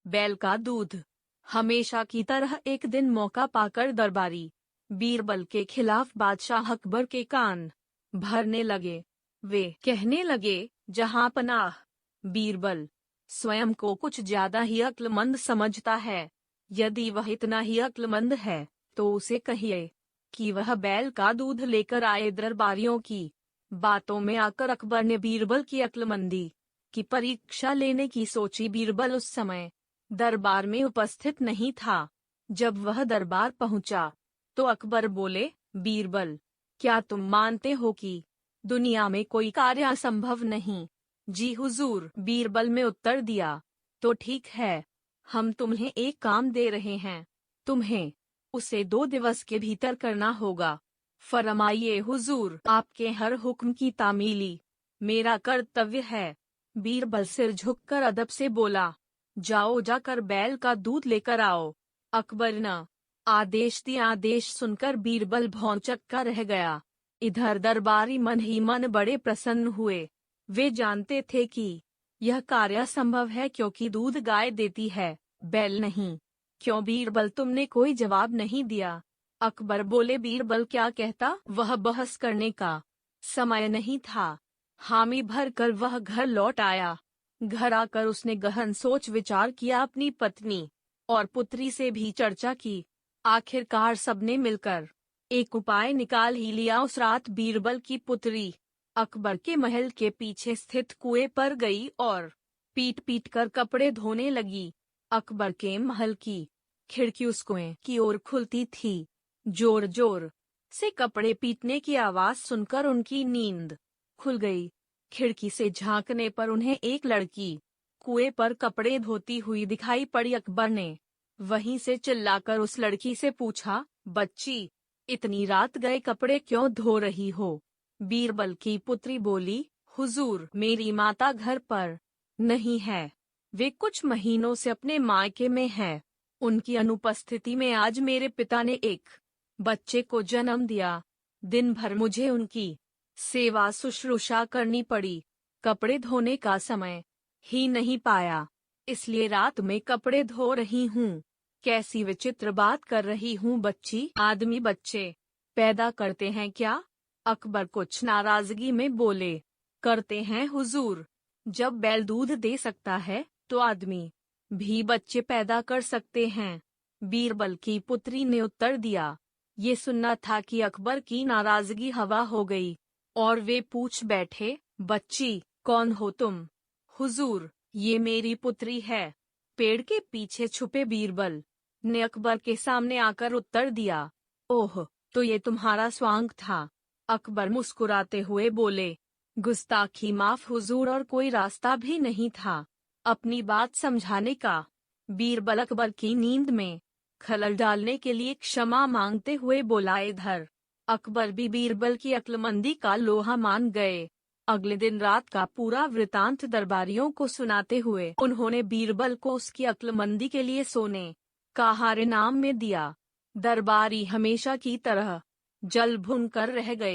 बैल का दूध। हमेशा की तरह एक दिन मौका पाकर दरबारी बीरबल के खिलाफ बादशाह अकबर के कान भरने लगे। वे कहने लगे, जहां पनाह, बीरबल स्वयं को कुछ ज्यादा ही अक्लमंद समझता है। यदि वह इतना ही अक्लमंद है तो उसे कहिए कि वह बैल का दूध लेकर आए। दरबारियों की बातों में आकर अकबर ने बीरबल की अक्लमंदी की परीक्षा लेने की सोची। बीरबल उस समय दरबार में उपस्थित नहीं था। जब वह दरबार पहुंचा तो अकबर बोले, बीरबल, क्या तुम मानते हो कि दुनिया में कोई कार्य असंभव नहीं? जी हुजूर, बीरबल ने उत्तर दिया। तो ठीक है, हम तुम्हें एक काम दे रहे हैं। तुम्हें उसे 2 दिवस के भीतर करना होगा। फरमाइए हुजूर, आपके हर हुक्म की तामीली मेरा कर्तव्य है। बीरबल सिर झुककर अदब से बोला, जाओ, जाकर बैल का दूध लेकर आओ। अकबर न आदेश दिया। आदेश सुनकर बीरबल भौंचक्का रह गया। इधर दरबारी मन ही मन बड़े प्रसन्न हुए। वे जानते थे कि यह कार्य संभव है, क्योंकि दूध गाय देती है, बैल नहीं। क्यों बीरबल, तुमने कोई जवाब नहीं दिया? अकबर बोले, बीरबल क्या कहता? वह बहस करने का समय नहीं था। हामी भर कर वह घर लौट आया। घर आकर उसने गहन सोच विचार किया। अपनी पत्नी और पुत्री से भी चर्चा की। आखिरकार सबने मिलकर एक उपाय निकाल ही लिया। उस रात बीरबल की पुत्री अकबर के महल के पीछे स्थित कुएं पर गई और पीट पीट कर कपड़े धोने लगी। अकबर के महल की खिड़की उस कुएं की ओर खुलती थी। जोर जोर से कपड़े पीटने की आवाज सुनकर उनकी नींद खुल गई। खिड़की से झांकने पर उन्हें एक लड़की कुएं पर कपड़े धोती हुई दिखाई पड़ी। अकबर ने वहीं से चिल्लाकर उस लड़की से पूछा, बच्ची, इतनी रात गए कपड़े क्यों धो रही हो? बीरबल की पुत्री बोली, हुजूर, मेरी माता घर पर नहीं है। वे कुछ महीनों से अपने मायके में है। उनकी अनुपस्थिति में आज मेरे पिता ने एक बच्चे को जन्म दिया। दिन भर मुझे उनकी सेवा शुश्रूषा करनी पड़ी। कपड़े धोने का समय ही नहीं पाया, इसलिए रात में कपड़े धो रही हूँ। कैसी विचित्र बात कर रही हूँ बच्ची। आदमी बच्चे पैदा करते हैं क्या? अकबर कुछ नाराजगी में बोले, करते हैं हुजूर। जब बैल दूध दे सकता है तो आदमी भी बच्चे पैदा कर सकते हैं। बीरबल की पुत्री ने उत्तर दिया। ये सुनना था कि अकबर की नाराजगी हवा हो गई और वे पूछ बैठे, बच्ची, कौन हो तुम? हुजूर, ये मेरी पुत्री है। पेड़ के पीछे छुपे बीरबल ने अकबर के सामने आकर उत्तर दिया। ओह, तो ये तुम्हारा स्वांग था? अकबर मुस्कुराते हुए बोले, गुस्ताखी माफ हुजूर, और कोई रास्ता भी नहीं था अपनी बात समझाने का। बीरबल अकबर की नींद में खलल डालने के लिए क्षमा मांगते हुए बोला, इधर। अकबर भी बीरबल की अक्लमंदी का लोहा मान गए। अगले दिन रात का पूरा वृतांत दरबारियों को सुनाते हुए उन्होंने बीरबल को उसकी अक्लमंदी के लिए सोने का हार इनाम में दिया। दरबारी हमेशा की तरह जल भुन कर रह गए।